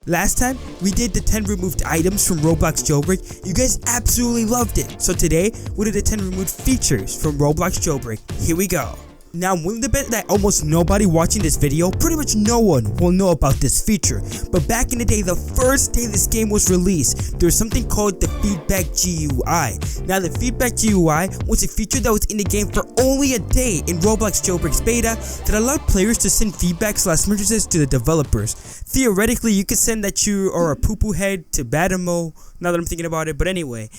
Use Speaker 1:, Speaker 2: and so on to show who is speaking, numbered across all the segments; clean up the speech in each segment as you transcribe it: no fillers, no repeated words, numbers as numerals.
Speaker 1: Last time, we did the 10 removed items from Roblox Jailbreak. You guys absolutely loved it. So today, we did the 10 removed features from Roblox Jailbreak. Here we go. Now, I'm willing to bet that almost nobody watching this video, pretty much no one, will know about this feature. But back in the day, the first day this game was released, there was something called the Feedback GUI. Now, the Feedback GUI was a feature that was in the game for only a day in Roblox Jailbreak's beta that allowed players to send feedback/messages to the developers. Theoretically, you could send that you are a poo-poo head to Badimo, now that I'm thinking about it, but anyway,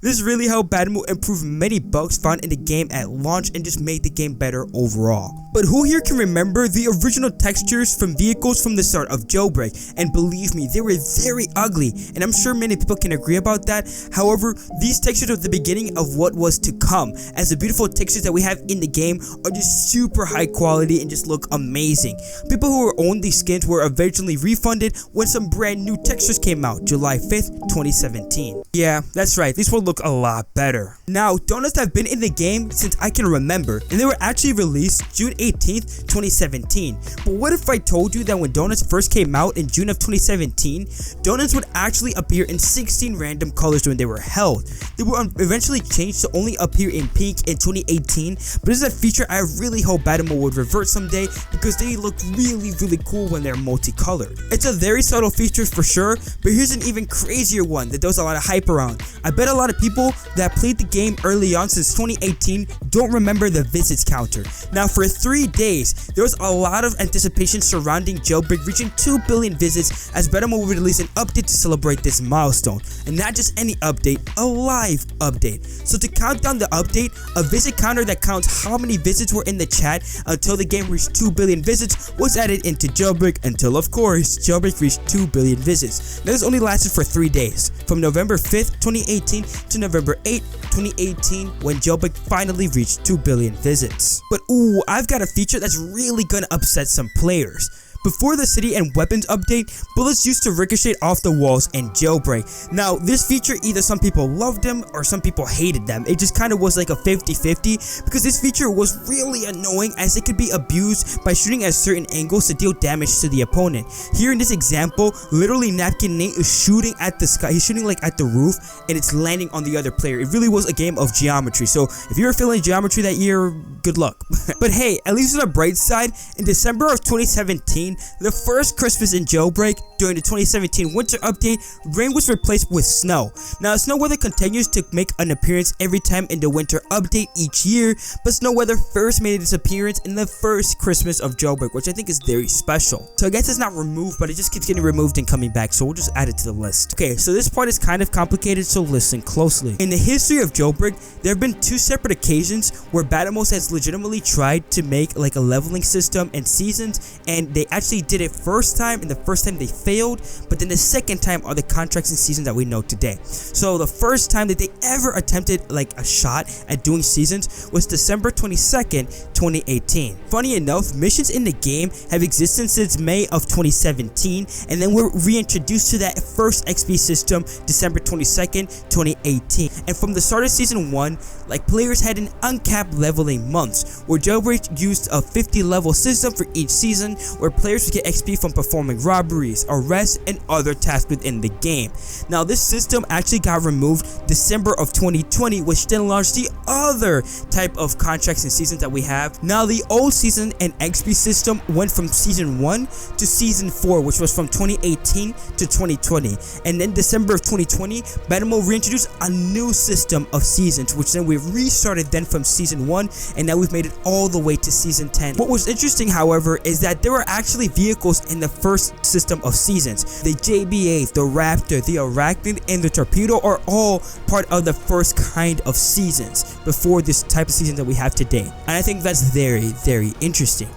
Speaker 1: this really helped Badimo improve many bugs found in the game at launch and just made the game better overall. But who here can remember the original textures from vehicles from the start of Jailbreak? And believe me, they were very ugly, and I'm sure many people can agree about that. However, these textures are the beginning of what was to come, as the beautiful textures that we have in the game are just super high quality and just look amazing. People who owned these skins were eventually refunded when some brand new textures came out, July 5th, 2017. Yeah, that's right, these will look a lot better. Now, donuts have been in the game since I can remember, and they were actually released June 18th, 2017. But what if I told you that when donuts first came out in June of 2017, donuts would actually appear in 16 random colors when they were held. They were eventually changed to only appear in pink in 2018, but this is a feature I really hope Badimo would revert someday because they look really cool when they're multicolored. It's a very subtle feature for sure, but here's an even crazier one that there was a lot of hype around. I bet a lot of people that played the game early on since 2018 don't remember the visits counter. Now, for 3 days, there was a lot of anticipation surrounding Jailbreak reaching 2 billion visits as Badimo would release an update to celebrate this milestone. And not just any update, a live update. So to count down the update, a visit counter that counts how many visits were in the chat until the game reached 2 billion visits was added into Jailbreak until, of course, Jailbreak reached 2 billion visits. Now, this only lasted for 3 days, from November 5th, 2018 to November 8th, 2018, when Jailbreak finally reached 2 billion visits. But ooh, I've got a feature that's really gonna upset some players. Before the city and weapons update, bullets used to ricochet off the walls in Jailbreak. Now, this feature, either some people loved them or some people hated them. It just kind of was like a 50-50 because this feature was really annoying as it could be abused by shooting at certain angles to deal damage to the opponent. Here in this example, literally Napkin Nate is shooting at the sky. He's shooting like at the roof and it's landing on the other player. It really was a game of geometry. So if you were feeling geometry that year, good luck. But hey, at least on the bright side, in December of 2017, the first Christmas in Jailbreak, during the 2017 winter update, rain was replaced with snow. Now, snow weather continues to make an appearance every time in the winter update each year, but snow weather first made its appearance in the first Christmas of Jailbreak, which I think is very special. So I guess it's not removed, but it just keeps getting removed and coming back, so we'll just add it to the list. Okay, so this part is kind of complicated, so listen closely. In the history of Jailbreak, there have been 2 separate occasions where Badimo has legitimately tried to make like a leveling system and seasons, and they actually did it first time, and the first time they failed, but then the second time are the contracts and seasons that we know today. So the first time that they ever attempted like a shot at doing seasons was December 22nd, 2018. Funny enough, missions in the game have existed since May of 2017, and then we're reintroduced to that first XP system December 22nd, 2018. And from the start of season 1, like players had an uncapped leveling months, where Jailbreak used a 50 level system for each season, where players would get XP from performing robberies, arrests, and other tasks within the game. Now, this system actually got removed December of 2020, which then launched the other type of contracts and seasons that we have. Now, the old season and XP system went from season 1 to season 4, which was from 2018 to 2020. And then December of 2020, Badimo reintroduced a new system of seasons, which then we restarted then from season 1, and now we've made it all the way to season 10. What was interesting, however, is that there were actually vehicles in the first system of seasons. The JBA, the Raptor, the Arachnid, and the Torpedo are all part of the first kind of seasons before this type of season that we have today. And I think that's very interesting.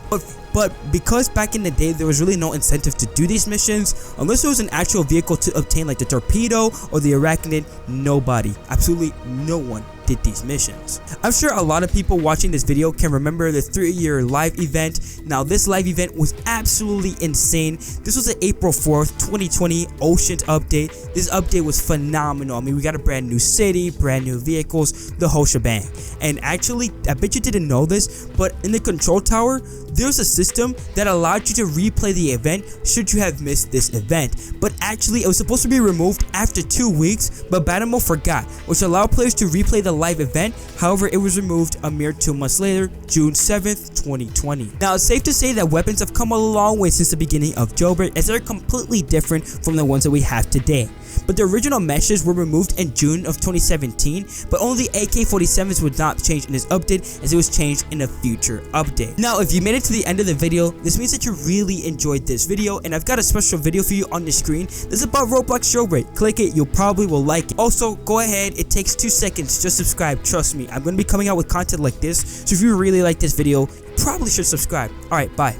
Speaker 1: But because back in the day there was really no incentive to do these missions, unless there was an actual vehicle to obtain like the Torpedo or the Arachnid, nobody, absolutely no one did these missions. I'm sure a lot of people watching this video can remember the 3-year live event. Now this live event was absolutely insane. This was an April 4th, 2020 Oceans update. This update was phenomenal. I mean, we got a brand new city, brand new vehicles, the whole shebang. And actually, I bet you didn't know this, but in the control tower, there's a system that allowed you to replay the event should you have missed this event. But actually, it was supposed to be removed after 2 weeks, but Badimo forgot, which allowed players to replay the live event. However, it was removed a mere 2 months later, June 7th, 2020. Now, it's safe to say that weapons have come a long way since the beginning of Jailbreak, as they're completely different from the ones that we have today. But the original meshes were removed in June of 2017, but only AK-47s would not change in this update, as it was changed in a future update. Now, if you made it to the end of the video, this means that you really enjoyed this video, and I've got a special video for you on the screen. This is about Roblox Jailbreak. Click it, you probably will like it. Also, go ahead, it takes 2 seconds, just subscribe, trust me. I'm going to be coming out with content like this, so if you really like this video, you probably should subscribe. Alright, bye.